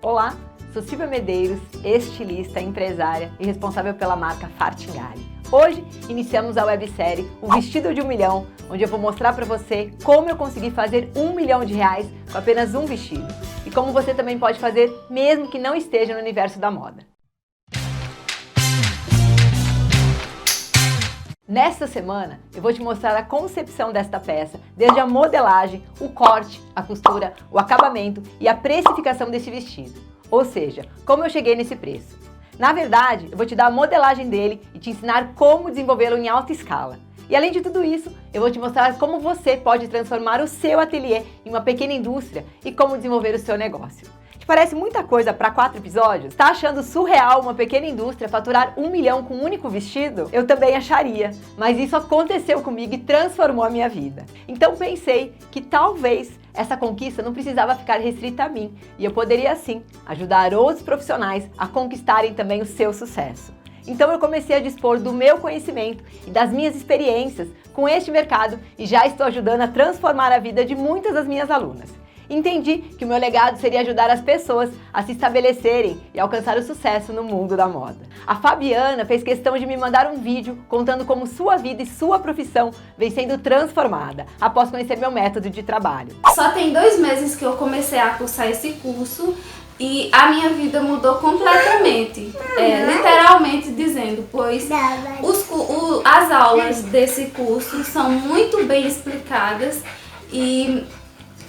Olá, sou Silvia Medeiros, estilista, empresária e responsável pela marca Fartingali. Hoje iniciamos a websérie O Vestido de 1 Milhão, onde eu vou mostrar para você como eu consegui fazer R$1 milhão com apenas um vestido e como você também pode fazer mesmo que não esteja no universo da moda. Nesta semana, eu vou te mostrar a concepção desta peça, desde a modelagem, o corte, a costura, o acabamento e a precificação desse vestido. Ou seja, como eu cheguei nesse preço. Na verdade, eu vou te dar a modelagem dele e te ensinar como desenvolvê-lo em alta escala. E além de tudo isso, eu vou te mostrar como você pode transformar o seu ateliê em uma pequena indústria e como desenvolver o seu negócio. Te parece muita coisa para 4 episódios? Tá achando surreal uma pequena indústria faturar R$1 milhão com um único vestido? Eu também acharia, mas isso aconteceu comigo e transformou a minha vida. Então pensei que talvez essa conquista não precisava ficar restrita a mim e eu poderia sim ajudar outros profissionais a conquistarem também o seu sucesso. Então eu comecei a dispor do meu conhecimento e das minhas experiências com este mercado e já estou ajudando a transformar a vida de muitas das minhas alunas. Entendi que o meu legado seria ajudar as pessoas a se estabelecerem e alcançar o sucesso no mundo da moda. A Fabiana fez questão de me mandar um vídeo contando como sua vida e sua profissão vem sendo transformada após conhecer meu método de trabalho. Só tem 2 meses que eu comecei a cursar esse curso e a minha vida mudou completamente, literalmente dizendo, pois as aulas desse curso são muito bem explicadas e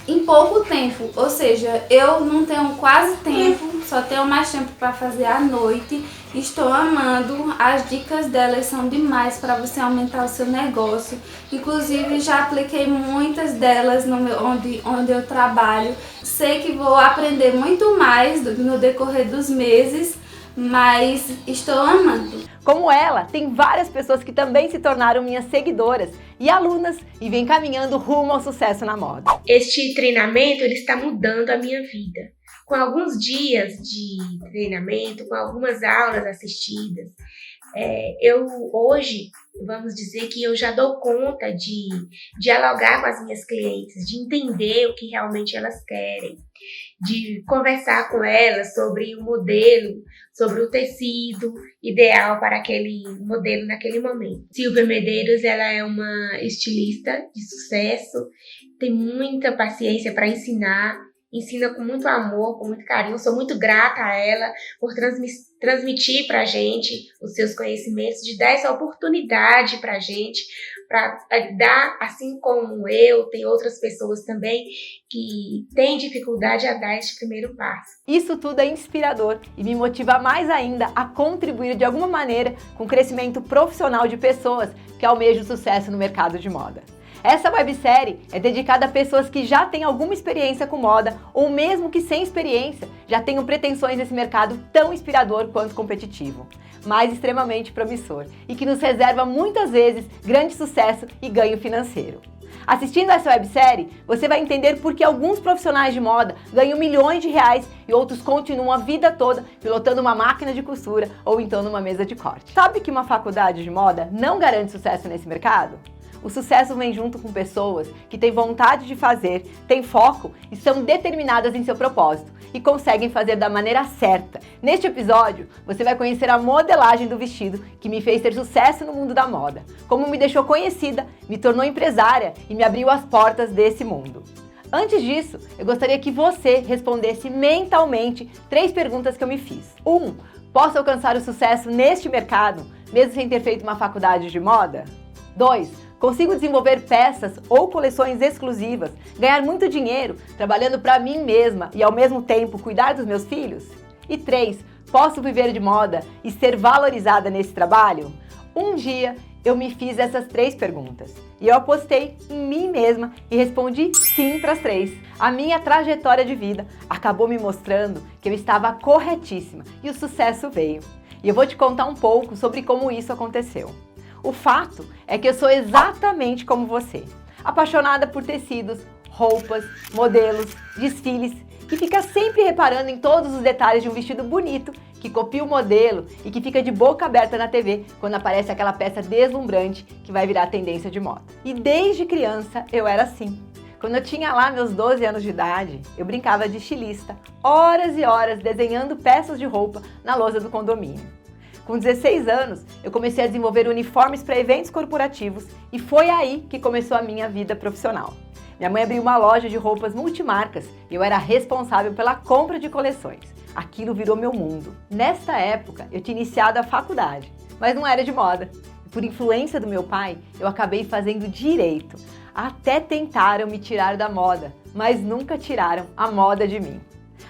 em pouco tempo, ou seja, eu não tenho quase tempo, só tenho mais tempo para fazer à noite. Estou amando, as dicas delas são demais para você aumentar o seu negócio. Inclusive já apliquei muitas delas onde eu trabalho. Sei que vou aprender muito mais no decorrer dos meses, mas estou amando. Como ela, tem várias pessoas que também se tornaram minhas seguidoras e alunas e vem caminhando rumo ao sucesso na moda. Este treinamento ele está mudando a minha vida. Com alguns dias de treinamento, com algumas aulas assistidas, eu hoje, vamos dizer que eu já dou conta de dialogar com as minhas clientes, de entender o que realmente elas querem, de conversar com elas sobre o modelo, sobre o tecido ideal para aquele modelo naquele momento. Silvia Medeiros, ela é uma estilista de sucesso, tem muita paciência para ensinar, ensina com muito amor, com muito carinho. Sou muito grata a ela por transmitir para a gente os seus conhecimentos, de dar essa oportunidade para a gente, para dar, assim como eu, tem outras pessoas também que têm dificuldade a dar este primeiro passo. Isso tudo é inspirador e me motiva mais ainda a contribuir de alguma maneira com o crescimento profissional de pessoas que almejam sucesso no mercado de moda. Essa websérie é dedicada a pessoas que já têm alguma experiência com moda ou mesmo que sem experiência já tenham pretensões nesse mercado tão inspirador quanto competitivo, mas extremamente promissor e que nos reserva muitas vezes grande sucesso e ganho financeiro. Assistindo essa websérie, você vai entender por que alguns profissionais de moda ganham milhões de reais e outros continuam a vida toda pilotando uma máquina de costura ou então numa mesa de corte. Sabe que uma faculdade de moda não garante sucesso nesse mercado? O sucesso vem junto com pessoas que têm vontade de fazer, têm foco e são determinadas em seu propósito e conseguem fazer da maneira certa. Neste episódio, você vai conhecer a modelagem do vestido que me fez ter sucesso no mundo da moda, como me deixou conhecida, me tornou empresária e me abriu as portas desse mundo. Antes disso, eu gostaria que você respondesse mentalmente 3 perguntas que eu me fiz. 1. Posso alcançar o sucesso neste mercado, mesmo sem ter feito uma faculdade de moda? 2. Consigo desenvolver peças ou coleções exclusivas, ganhar muito dinheiro, trabalhando para mim mesma e ao mesmo tempo cuidar dos meus filhos? E 3. Posso viver de moda e ser valorizada nesse trabalho? Um dia eu me fiz essas 3 perguntas e eu apostei em mim mesma e respondi sim para as 3. A minha trajetória de vida acabou me mostrando que eu estava corretíssima e o sucesso veio. E eu vou te contar um pouco sobre como isso aconteceu. O fato é que eu sou exatamente como você, apaixonada por tecidos, roupas, modelos, desfiles, que fica sempre reparando em todos os detalhes de um vestido bonito, que copia o modelo e que fica de boca aberta na TV quando aparece aquela peça deslumbrante que vai virar tendência de moda. E desde criança eu era assim. Quando eu tinha lá meus 12 anos de idade, eu brincava de estilista, horas e horas desenhando peças de roupa na lousa do condomínio. Com 16 anos, eu comecei a desenvolver uniformes para eventos corporativos e foi aí que começou a minha vida profissional. Minha mãe abriu uma loja de roupas multimarcas e eu era responsável pela compra de coleções. Aquilo virou meu mundo. Nesta época, eu tinha iniciado a faculdade, mas não era de moda. Por influência do meu pai, eu acabei fazendo direito. Até tentaram me tirar da moda, mas nunca tiraram a moda de mim.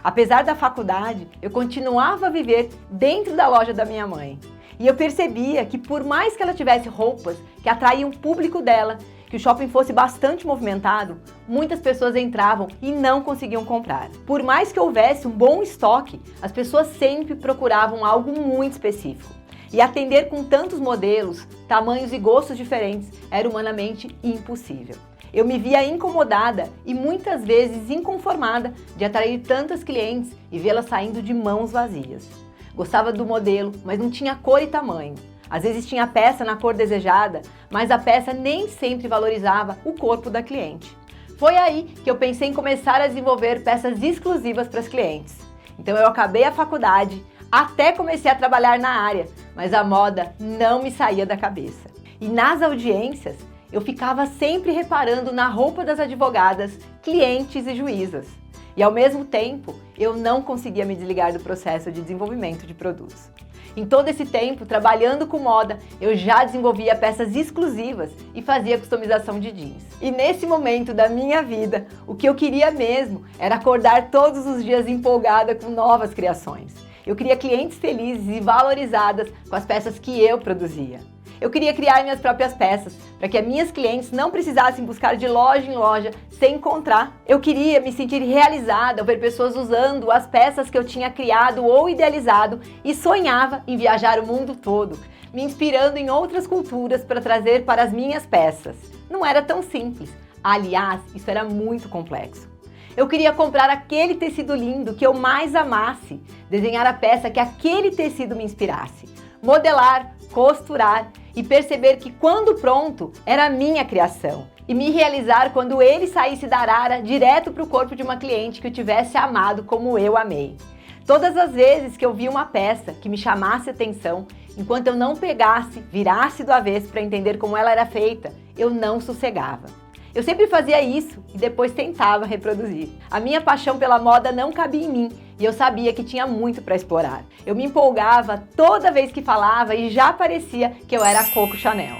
Apesar da faculdade, eu continuava a viver dentro da loja da minha mãe. E eu percebia que por mais que ela tivesse roupas que atraíam o público dela, que o shopping fosse bastante movimentado, muitas pessoas entravam e não conseguiam comprar. Por mais que houvesse um bom estoque, as pessoas sempre procuravam algo muito específico. E atender com tantos modelos, tamanhos e gostos diferentes era humanamente impossível. Eu me via incomodada e muitas vezes inconformada de atrair tantas clientes e vê-las saindo de mãos vazias. Gostava do modelo, mas não tinha cor e tamanho. Às vezes tinha peça na cor desejada, mas a peça nem sempre valorizava o corpo da cliente. Foi aí que eu pensei em começar a desenvolver peças exclusivas para as clientes. Então eu acabei a faculdade, até comecei a trabalhar na área, mas a moda não me saía da cabeça. E nas audiências, eu ficava sempre reparando na roupa das advogadas, clientes e juízas. E ao mesmo tempo, eu não conseguia me desligar do processo de desenvolvimento de produtos. Em todo esse tempo, trabalhando com moda, eu já desenvolvia peças exclusivas e fazia customização de jeans. E nesse momento da minha vida, o que eu queria mesmo era acordar todos os dias empolgada com novas criações. Eu queria clientes felizes e valorizadas com as peças que eu produzia. Eu queria criar minhas próprias peças, para que as minhas clientes não precisassem buscar de loja em loja sem encontrar. Eu queria me sentir realizada ao ver pessoas usando as peças que eu tinha criado ou idealizado e sonhava em viajar o mundo todo, me inspirando em outras culturas para trazer para as minhas peças. Não era tão simples. Aliás, isso era muito complexo. Eu queria comprar aquele tecido lindo que eu mais amasse, desenhar a peça que aquele tecido me inspirasse, modelar, costurar e perceber que quando pronto era a minha criação e me realizar quando ele saísse da arara direto para o corpo de uma cliente que o tivesse amado como eu amei. Todas as vezes que eu vi uma peça que me chamasse atenção, enquanto eu não pegasse, virasse do avesso para entender como ela era feita, eu não sossegava. Eu sempre fazia isso e depois tentava reproduzir. A minha paixão pela moda não cabia em mim e eu sabia que tinha muito para explorar. Eu me empolgava toda vez que falava e já parecia que eu era a Coco Chanel.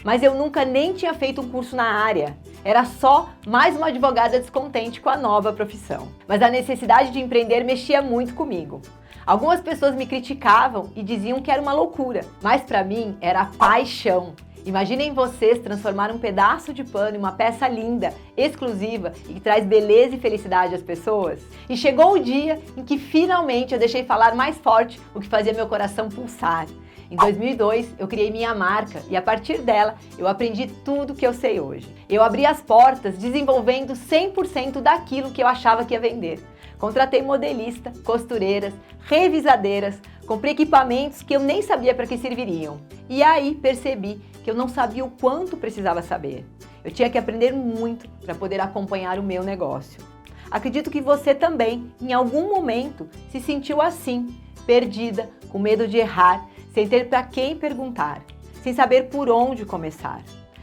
Mas eu nunca nem tinha feito um curso na área. Era só mais uma advogada descontente com a nova profissão. Mas a necessidade de empreender mexia muito comigo. Algumas pessoas me criticavam e diziam que era uma loucura, mas para mim era paixão. Imaginem vocês transformar um pedaço de pano em uma peça linda, exclusiva e que traz beleza e felicidade às pessoas. E chegou o dia em que finalmente eu deixei falar mais forte o que fazia meu coração pulsar. Em 2002, eu criei minha marca e a partir dela eu aprendi tudo que eu sei hoje. Eu abri as portas desenvolvendo 100% daquilo que eu achava que ia vender. Contratei modelista, costureiras, revisadeiras, comprei equipamentos que eu nem sabia para que serviriam. E aí percebi que eu não sabia o quanto precisava saber. Eu tinha que aprender muito para poder acompanhar o meu negócio. Acredito que você também, em algum momento, se sentiu assim, perdida, com medo de errar, sem ter para quem perguntar, sem saber por onde começar.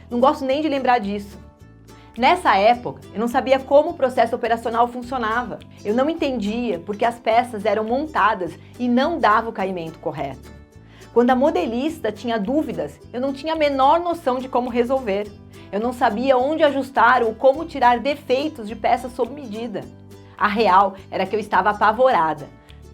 Não gosto nem de lembrar disso. Nessa época, eu não sabia como o processo operacional funcionava. Eu não entendia porque as peças eram montadas e não dava o caimento correto. Quando a modelista tinha dúvidas, eu não tinha a menor noção de como resolver. Eu não sabia onde ajustar ou como tirar defeitos de peças sob medida. A real era que eu estava apavorada.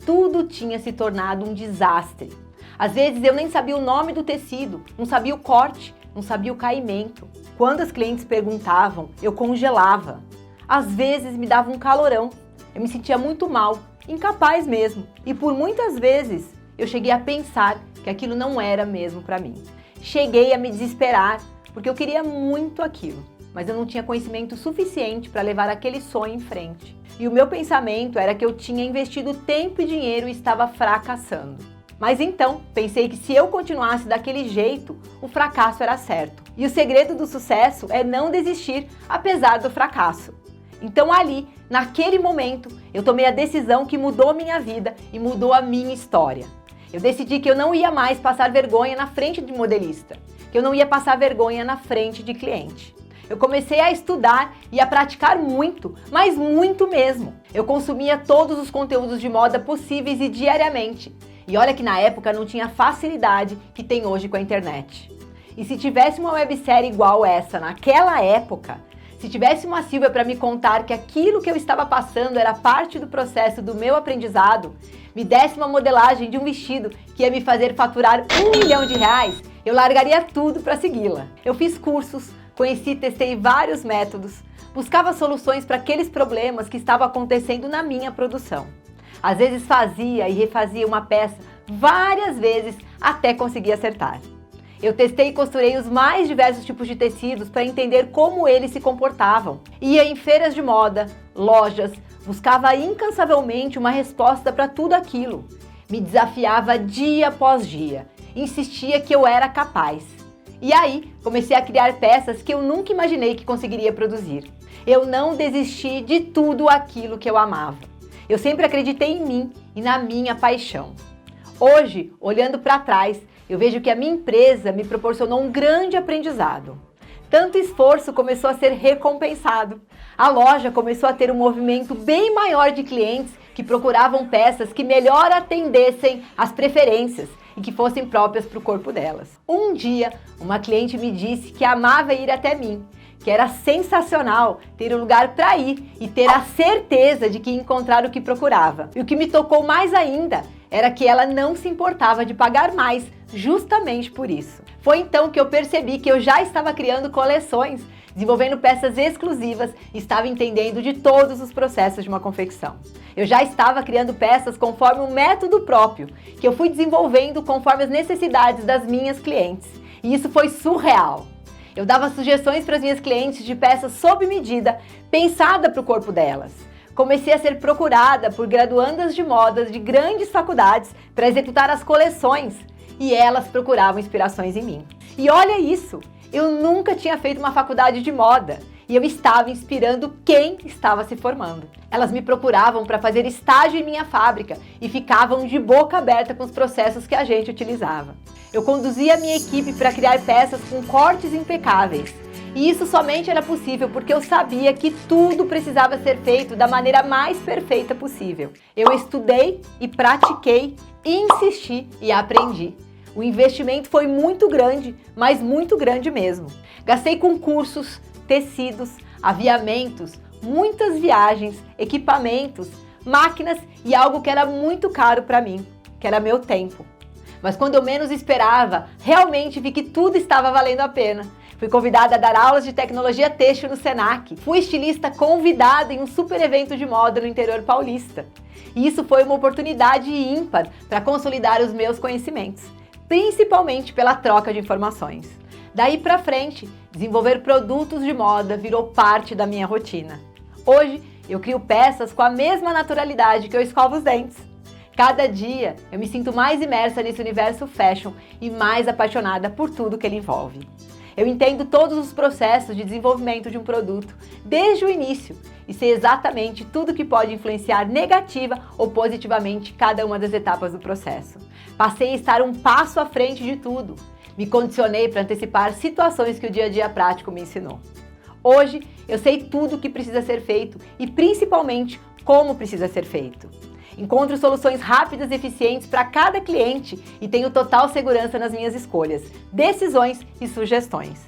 Tudo tinha se tornado um desastre. Às vezes eu nem sabia o nome do tecido, não sabia o corte, não sabia o caimento. Quando as clientes perguntavam, eu congelava. Às vezes me dava um calorão. Eu me sentia muito mal, incapaz mesmo. E por muitas vezes eu cheguei a pensar que aquilo não era mesmo para mim. Cheguei a me desesperar, porque eu queria muito aquilo, mas eu não tinha conhecimento suficiente para levar aquele sonho em frente. E o meu pensamento era que eu tinha investido tempo e dinheiro e estava fracassando. Mas então, pensei que se eu continuasse daquele jeito, o fracasso era certo. E o segredo do sucesso é não desistir apesar do fracasso. Então ali, naquele momento, eu tomei a decisão que mudou minha vida e mudou a minha história. Eu decidi que eu não ia mais passar vergonha na frente de modelista, que eu não ia passar vergonha na frente de cliente. Eu comecei a estudar e a praticar muito, mas muito mesmo. Eu consumia todos os conteúdos de moda possíveis e diariamente. E olha que na época não tinha a facilidade que tem hoje com a internet. E se tivesse uma websérie igual essa naquela época, se tivesse uma Silvia para me contar que aquilo que eu estava passando era parte do processo do meu aprendizado, me desse uma modelagem de um vestido que ia me fazer faturar R$1 milhão, eu largaria tudo para segui-la. Eu fiz cursos, conheci e testei vários métodos, buscava soluções para aqueles problemas que estavam acontecendo na minha produção. Às vezes fazia e refazia uma peça várias vezes até conseguir acertar. Eu testei e costurei os mais diversos tipos de tecidos para entender como eles se comportavam. Ia em feiras de moda, lojas, buscava incansavelmente uma resposta para tudo aquilo. Me desafiava dia após dia, insistia que eu era capaz. E aí, comecei a criar peças que eu nunca imaginei que conseguiria produzir. Eu não desisti de tudo aquilo que eu amava. Eu sempre acreditei em mim e na minha paixão. Hoje, olhando para trás, eu vejo que a minha empresa me proporcionou um grande aprendizado. Tanto esforço começou a ser recompensado. A loja começou a ter um movimento bem maior de clientes que procuravam peças que melhor atendessem às preferências e que fossem próprias para o corpo delas. Um dia, uma cliente me disse que amava ir até mim, que era sensacional ter um lugar para ir e ter a certeza de que ia encontrar o que procurava. E o que me tocou mais ainda era que ela não se importava de pagar mais, justamente por isso. Foi então que eu percebi que eu já estava criando coleções, desenvolvendo peças exclusivas e estava entendendo de todos os processos de uma confecção. Eu já estava criando peças conforme um método próprio, que eu fui desenvolvendo conforme as necessidades das minhas clientes. E isso foi surreal. Eu dava sugestões para as minhas clientes de peças sob medida, pensada para o corpo delas. Comecei a ser procurada por graduandas de modas de grandes faculdades para executar as coleções e elas procuravam inspirações em mim. E olha isso, eu nunca tinha feito uma faculdade de moda e eu estava inspirando quem estava se formando. Elas me procuravam para fazer estágio em minha fábrica e ficavam de boca aberta com os processos que a gente utilizava. Eu conduzia a minha equipe para criar peças com cortes impecáveis. E isso somente era possível porque eu sabia que tudo precisava ser feito da maneira mais perfeita possível. Eu estudei e pratiquei, insisti e aprendi. O investimento foi muito grande, mas muito grande mesmo. Gastei com cursos, tecidos, aviamentos, muitas viagens, equipamentos, máquinas e algo que era muito caro para mim, que era meu tempo. Mas quando eu menos esperava, realmente vi que tudo estava valendo a pena. Fui convidada a dar aulas de tecnologia têxtil no Senac. Fui estilista convidada em um super evento de moda no interior paulista. E isso foi uma oportunidade ímpar para consolidar os meus conhecimentos, principalmente pela troca de informações. Daí para frente, desenvolver produtos de moda virou parte da minha rotina. Hoje, eu crio peças com a mesma naturalidade que eu escovo os dentes. Cada dia, eu me sinto mais imersa nesse universo fashion e mais apaixonada por tudo que ele envolve. Eu entendo todos os processos de desenvolvimento de um produto, desde o início, e sei exatamente tudo que pode influenciar negativa ou positivamente cada uma das etapas do processo. Passei a estar um passo à frente de tudo. Me condicionei para antecipar situações que o dia a dia prático me ensinou. Hoje, eu sei tudo o que precisa ser feito e principalmente como precisa ser feito. Encontro soluções rápidas e eficientes para cada cliente e tenho total segurança nas minhas escolhas, decisões e sugestões.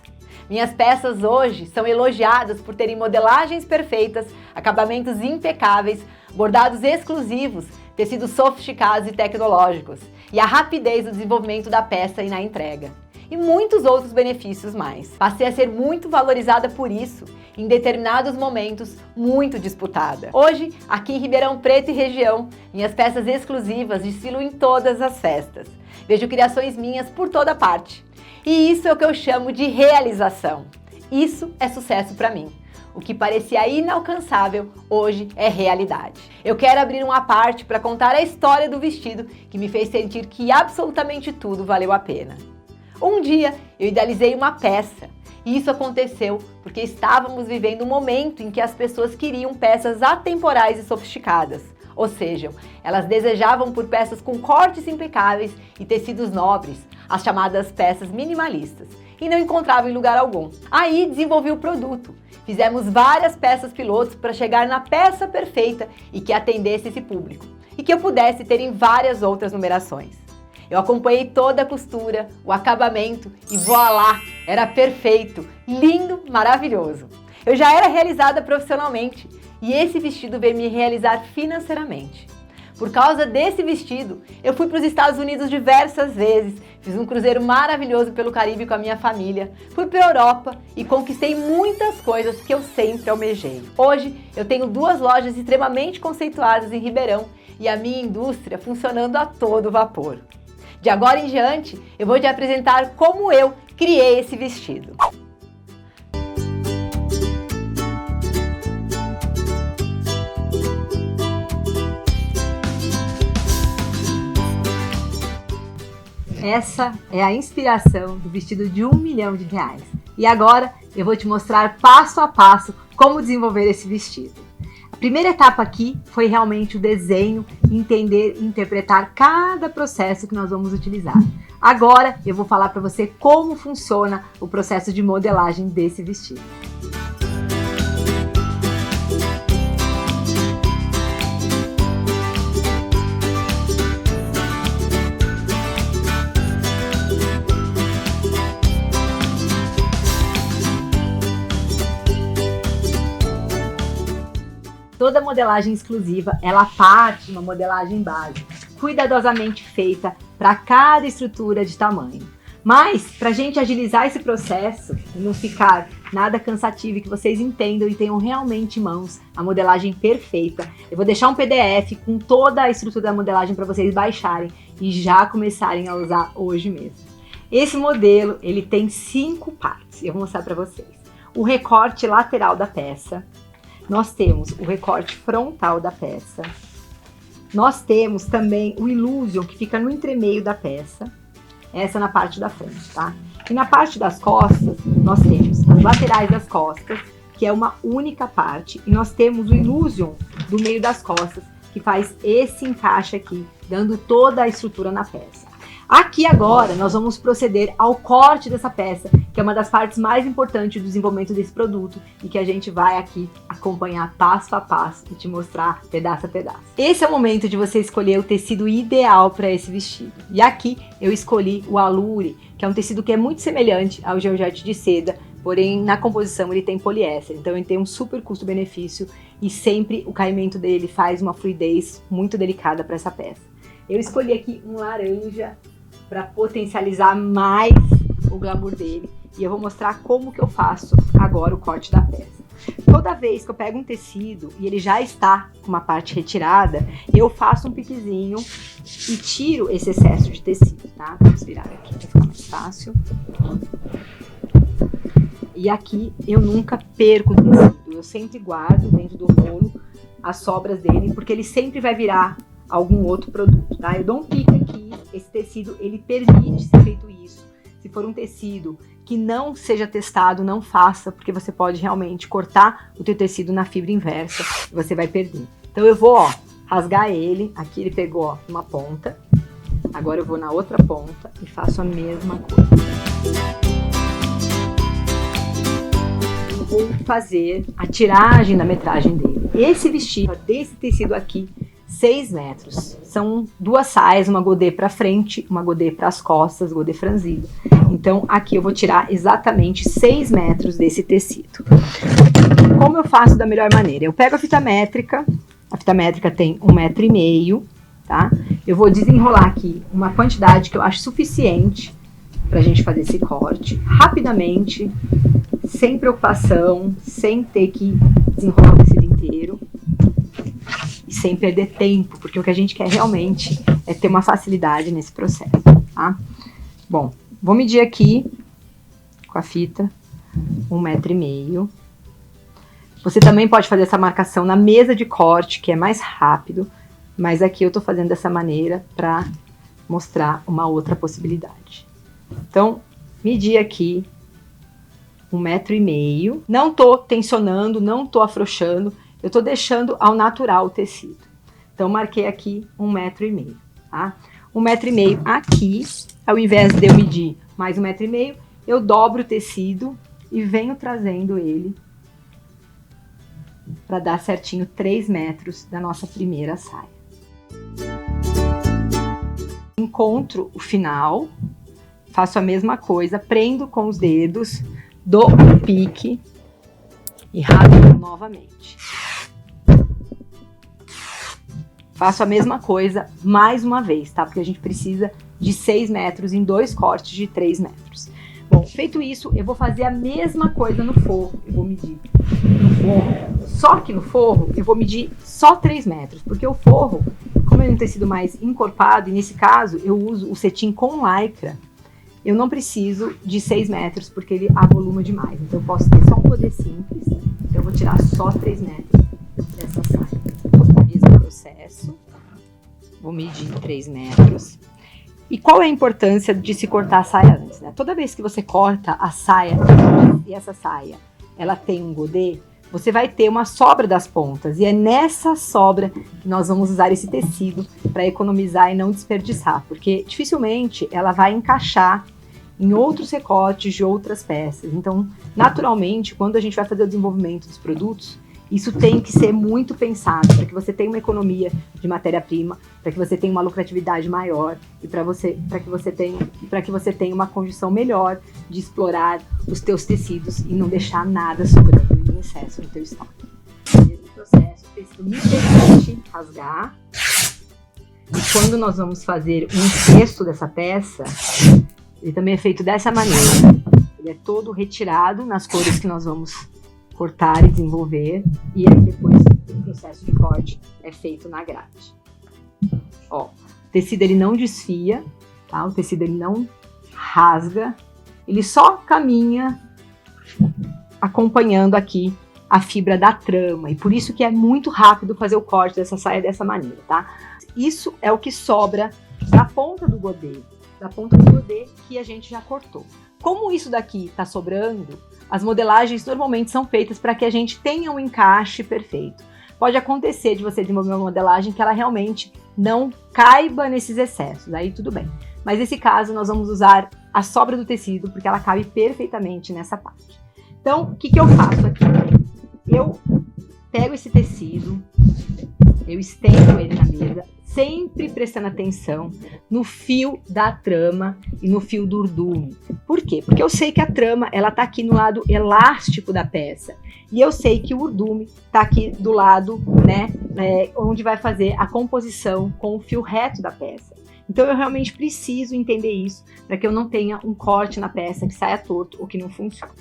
Minhas peças hoje são elogiadas por terem modelagens perfeitas, acabamentos impecáveis, bordados exclusivos, tecidos sofisticados e tecnológicos, e a rapidez do desenvolvimento da peça e na entrega. E muitos outros benefícios mais. Passei a ser muito valorizada por isso, em determinados momentos muito disputada. Hoje, aqui em Ribeirão Preto e região, minhas peças exclusivas desfilam em todas as festas. Vejo criações minhas por toda parte. E isso é o que eu chamo de realização. Isso é sucesso para mim. O que parecia inalcançável, hoje é realidade. Eu quero abrir uma parte para contar a história do vestido que me fez sentir que absolutamente tudo valeu a pena. Um dia eu idealizei uma peça e isso aconteceu porque estávamos vivendo um momento em que as pessoas queriam peças atemporais e sofisticadas. Ou seja, elas desejavam por peças com cortes impecáveis e tecidos nobres, as chamadas peças minimalistas, e não encontravam em lugar algum. Aí desenvolvi o produto. Fizemos várias peças pilotos para chegar na peça perfeita e que atendesse esse público, e que eu pudesse ter em várias outras numerações. Eu acompanhei toda a costura, o acabamento e voilá, era perfeito, lindo, maravilhoso. Eu já era realizada profissionalmente e esse vestido veio me realizar financeiramente. Por causa desse vestido, eu fui para os Estados Unidos diversas vezes, fiz um cruzeiro maravilhoso pelo Caribe com a minha família, fui para a Europa e conquistei muitas coisas que eu sempre almejei. Hoje, eu tenho 2 lojas extremamente conceituadas em Ribeirão e a minha indústria funcionando a todo vapor. De agora em diante, eu vou te apresentar como eu criei esse vestido. Essa é a inspiração do vestido de R$1 milhão. E agora eu vou te mostrar passo a passo como desenvolver esse vestido. A primeira etapa aqui foi realmente o desenho, entender e interpretar cada processo que nós vamos utilizar. Agora eu vou falar para você como funciona o processo de modelagem desse vestido. Toda modelagem exclusiva, ela parte de uma modelagem base, cuidadosamente feita para cada estrutura de tamanho. Mas, para a gente agilizar esse processo e não ficar nada cansativo e que vocês entendam e tenham realmente em mãos a modelagem perfeita, eu vou deixar um PDF com toda a estrutura da modelagem para vocês baixarem e já começarem a usar hoje mesmo. Esse modelo, ele tem 5 partes, eu vou mostrar para vocês. O recorte lateral da peça, nós temos o recorte frontal da peça, nós temos também o illusion que fica no entremeio da peça, essa na parte da frente, tá? E na parte das costas, nós temos as laterais das costas, que é uma única parte, e nós temos o illusion do meio das costas, que faz esse encaixe aqui, dando toda a estrutura na peça. Aqui agora nós vamos proceder ao corte dessa peça, que é uma das partes mais importantes do desenvolvimento desse produto e que a gente vai aqui acompanhar passo a passo e te mostrar pedaço a pedaço. Esse é o momento de você escolher o tecido ideal para esse vestido. E aqui eu escolhi o Allure, que é um tecido que é muito semelhante ao georgette de seda, porém na composição ele tem poliéster, então ele tem um super custo-benefício e sempre o caimento dele faz uma fluidez muito delicada para essa peça. Eu escolhi aqui um laranja para potencializar mais o glamour dele e eu vou mostrar como que eu faço agora o corte da peça. Toda vez que eu pego um tecido e ele já está com uma parte retirada, eu faço um piquezinho e tiro esse excesso de tecido, tá? Vamos virar aqui para ficar mais fácil. E aqui eu nunca perco o tecido, eu sempre guardo dentro do rolo as sobras dele, porque ele sempre vai virar algum outro produto, tá? Eu dou um pique aqui, esse tecido, ele permite ser feito isso. Se for um tecido que não seja testado, não faça, porque você pode realmente cortar o teu tecido na fibra inversa e você vai perder. Então eu vou, ó, rasgar ele, aqui ele pegou, ó, uma ponta, agora eu vou na outra ponta e faço a mesma coisa. Eu vou fazer a tiragem da metragem dele. Esse vestido, desse tecido aqui, 6 metros. São 2 saias, uma godê para frente, uma godê para as costas, godê franzido. Então, aqui eu vou tirar exatamente 6 metros desse tecido. Como eu faço da melhor maneira? Eu pego a fita métrica tem 1,5 metro, tá? Eu vou desenrolar aqui uma quantidade que eu acho suficiente pra gente fazer esse corte, rapidamente, sem preocupação, sem ter que desenrolar o tecido inteiro. Sem perder tempo, porque o que a gente quer realmente é ter uma facilidade nesse processo, tá? Bom, vou medir aqui com a fita 1,5 metro. Você também pode fazer essa marcação na mesa de corte, que é mais rápido, mas aqui eu tô fazendo dessa maneira para mostrar uma outra possibilidade. Então, medi aqui 1,5 m. Não tô tensionando, não tô afrouxando, eu tô deixando ao natural o tecido. Então, marquei aqui 1,5 m, tá? 1,5 m aqui, ao invés de eu medir mais 1,5 m, eu dobro o tecido e venho trazendo ele para dar certinho 3 metros da nossa primeira saia. Encontro o final, faço a mesma coisa, prendo com os dedos, dou um pique e rasgo novamente. Faço a mesma coisa mais uma vez, tá? Porque a gente precisa de 6 metros em 2 cortes de 3 metros. Bom, feito isso, eu vou fazer a mesma coisa no forro. Eu vou medir no forro, só que no forro eu vou medir só 3 metros, porque o forro, como é um tecido mais encorpado, e nesse caso eu uso o cetim com lycra, eu não preciso de 6 metros, porque ele avoluma demais. Então eu posso ter só um godê simples, então eu vou tirar só 3 metros dessa saia. Mesmo processo, vou medir 3 metros. E qual é a importância de se cortar a saia antes, né? Toda vez que você corta a saia, e essa saia, ela tem um godê, você vai ter uma sobra das pontas. E é nessa sobra que nós vamos usar esse tecido para economizar e não desperdiçar. Porque dificilmente ela vai encaixar em outros recortes de outras peças. Então, naturalmente, quando a gente vai fazer o desenvolvimento dos produtos, isso tem que ser muito pensado para que você tenha uma economia de matéria-prima, para que você tenha uma lucratividade maior e para que você tenha uma condição melhor de explorar os teus tecidos e não deixar nada sobrando em excesso no teu estoque. Nesse processo, o tecido me permite rasgar. E quando nós vamos fazer um texto dessa peça, ele também é feito dessa maneira. Ele é todo retirado nas cores que nós vamos cortar e desenvolver, e aí depois o processo de corte é feito na grade. Ó, o tecido ele não desfia, tá? O tecido ele não rasga, ele só caminha acompanhando aqui a fibra da trama, e por isso que é muito rápido fazer o corte dessa saia dessa maneira, tá? Isso é o que sobra da ponta do godê, que a gente já cortou. Como isso daqui tá sobrando, as modelagens normalmente são feitas para que a gente tenha um encaixe perfeito. Pode acontecer de você desenvolver uma modelagem que ela realmente não caiba nesses excessos, aí tudo bem. Mas nesse caso nós vamos usar a sobra do tecido porque ela cabe perfeitamente nessa parte. Então, o que eu faço aqui? Eu pego esse tecido, eu estendo ele na mesa, sempre prestando atenção no fio da trama e no fio do urdume. Por quê? Porque eu sei que a trama ela tá aqui no lado elástico da peça e eu sei que o urdume tá aqui do lado, né, onde vai fazer a composição com o fio reto da peça. Então eu realmente preciso entender isso para que eu não tenha um corte na peça que saia torto ou que não funcione.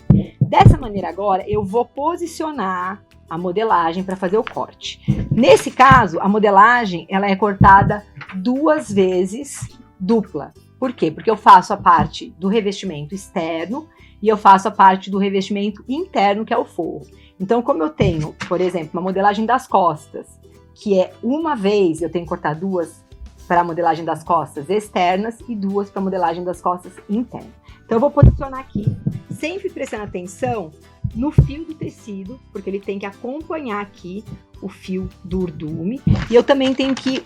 Dessa maneira agora eu vou posicionar a modelagem para fazer o corte. Nesse caso, a modelagem ela é cortada 2 vezes dupla. Por quê? Porque eu faço a parte do revestimento externo e eu faço a parte do revestimento interno, que é o forro. Então, como eu tenho, por exemplo, uma modelagem das costas, que é uma vez, eu tenho que cortar 2 para a modelagem das costas externas e 2 para a modelagem das costas internas. Então, eu vou posicionar aqui, sempre prestando atenção no fio do tecido, porque ele tem que acompanhar aqui o fio do urdume. E eu também tenho que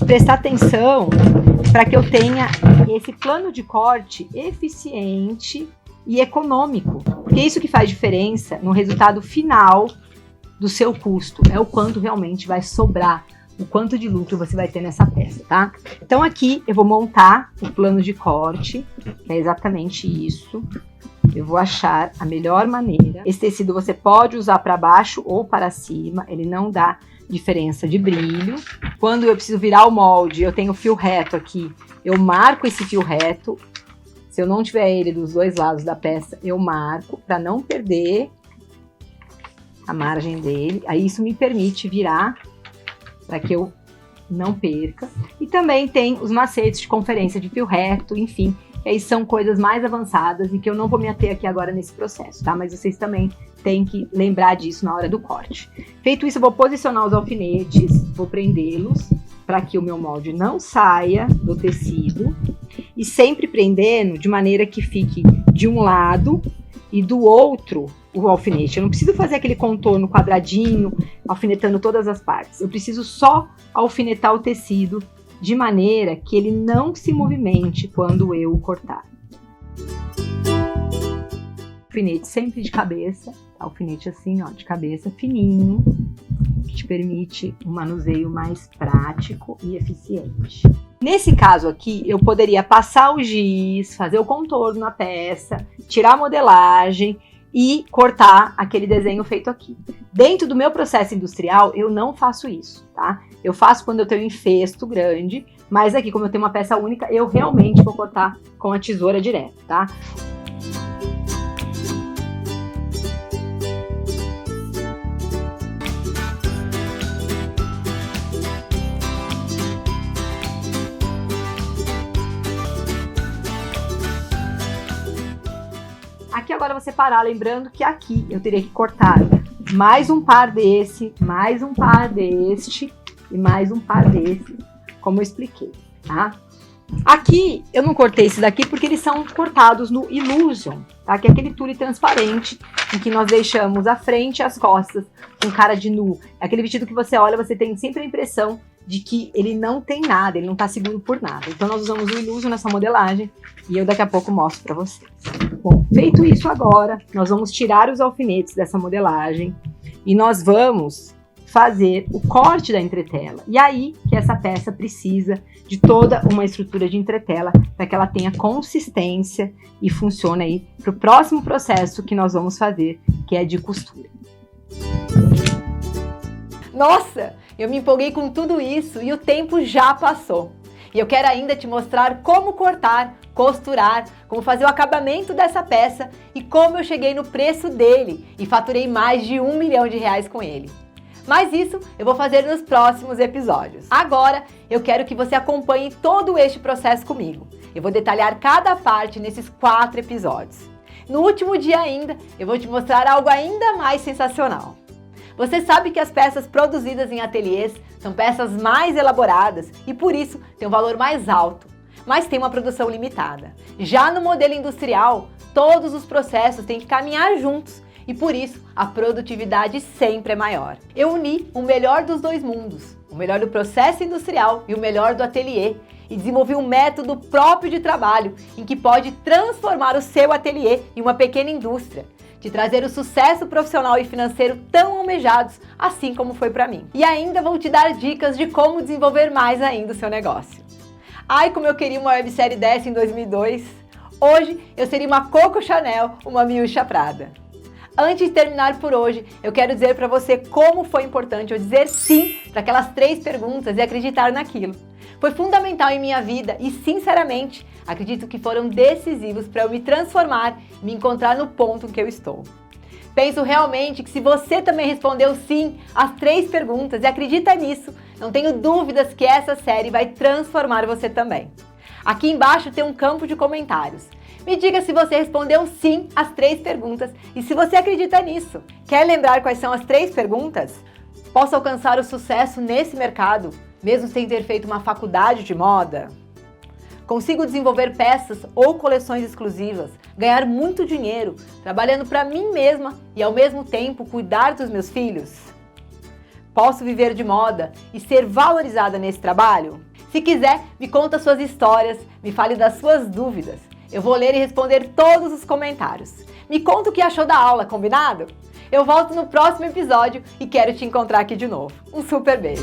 prestar atenção para que eu tenha esse plano de corte eficiente e econômico. Porque é isso que faz diferença no resultado final do seu custo. É o quanto realmente vai sobrar, o quanto de lucro você vai ter nessa peça, tá? Então aqui eu vou montar o plano de corte, que é exatamente isso. Eu vou achar a melhor maneira. Esse tecido você pode usar para baixo ou para cima, ele não dá diferença de brilho. Quando eu preciso virar o molde, eu tenho fio reto aqui, eu marco esse fio reto. Se eu não tiver ele dos 2 lados da peça, eu marco para não perder a margem dele. Aí isso me permite virar para que eu não perca. E também tem os macetes de conferência de fio reto, enfim. Que aí são coisas mais avançadas e que eu não vou me ater aqui agora nesse processo, tá? Mas vocês também têm que lembrar disso na hora do corte. Feito isso, eu vou posicionar os alfinetes, vou prendê-los para que o meu molde não saia do tecido. e sempre prendendo de maneira que fique de um lado e do outro o alfinete. Eu não preciso fazer aquele contorno quadradinho, alfinetando todas as partes. Eu preciso só alfinetar o tecido de maneira que ele não se movimente quando eu cortar. Alfinete sempre de cabeça, alfinete assim, ó, de cabeça, fininho, que te permite um manuseio mais prático e eficiente. Nesse caso aqui, eu poderia passar o giz, fazer o contorno na peça, tirar a modelagem e cortar aquele desenho feito aqui. Dentro do meu processo industrial, eu não faço isso, tá? Eu faço quando eu tenho um infesto grande, mas aqui, como eu tenho uma peça única, eu realmente vou cortar com a tesoura direto, tá? Aqui agora você parar, lembrando que aqui eu teria que cortar mais um par desse, mais um par deste e mais um par desse, como eu expliquei, tá? Aqui eu não cortei esse daqui porque eles são cortados no Illusion, tá? Que é aquele tule transparente em que nós deixamos a frente e as costas com cara de nu. É aquele vestido que você olha, você tem sempre a impressão de que ele não tem nada, ele não tá seguro por nada. Então nós usamos o Illusion nessa modelagem e eu daqui a pouco mostro pra vocês. Bom, feito isso agora, nós vamos tirar os alfinetes dessa modelagem e nós vamos fazer o corte da entretela. E aí que essa peça precisa de toda uma estrutura de entretela para que ela tenha consistência e funcione aí para o próximo processo que nós vamos fazer, que é de costura. Nossa, eu me empolguei com tudo isso e o tempo já passou. E eu quero ainda te mostrar como cortar, costurar, como fazer o acabamento dessa peça e como eu cheguei no preço dele e faturei mais de R$1 milhão com ele. Mas isso eu vou fazer nos próximos episódios. Agora eu quero que você acompanhe todo este processo comigo. Eu vou detalhar cada parte nesses 4 episódios. No último dia ainda, eu vou te mostrar algo ainda mais sensacional. Você sabe que as peças produzidas em ateliês são peças mais elaboradas e por isso tem um valor mais alto, mas tem uma produção limitada. Já no modelo industrial, todos os processos têm que caminhar juntos e por isso a produtividade sempre é maior. Eu uni o melhor dos dois mundos, o melhor do processo industrial e o melhor do ateliê, e desenvolvi um método próprio de trabalho em que pode transformar o seu ateliê em uma pequena indústria, de trazer o sucesso profissional e financeiro tão almejados, assim como foi para mim. E ainda vou te dar dicas de como desenvolver mais ainda o seu negócio. Ai, como eu queria uma websérie dessa em 2002. Hoje eu seria uma Coco Chanel, uma Miúcha Prada. Antes de terminar por hoje, eu quero dizer para você como foi importante eu dizer sim para aquelas 3 perguntas e acreditar naquilo. Foi fundamental em minha vida e, sinceramente, acredito que foram decisivos para eu me transformar e me encontrar no ponto em que eu estou. Penso realmente que se você também respondeu sim às 3 perguntas e acredita nisso, não tenho dúvidas que essa série vai transformar você também. Aqui embaixo tem um campo de comentários. Me diga se você respondeu sim às 3 perguntas e se você acredita nisso. Quer lembrar quais são as 3 perguntas? Posso alcançar o sucesso nesse mercado, mesmo sem ter feito uma faculdade de moda? Consigo desenvolver peças ou coleções exclusivas, ganhar muito dinheiro, trabalhando para mim mesma e ao mesmo tempo cuidar dos meus filhos? Posso viver de moda e ser valorizada nesse trabalho? Se quiser, me conta suas histórias, me fale das suas dúvidas. Eu vou ler e responder todos os comentários. Me conta o que achou da aula, combinado? Eu volto no próximo episódio e quero te encontrar aqui de novo. Um super beijo!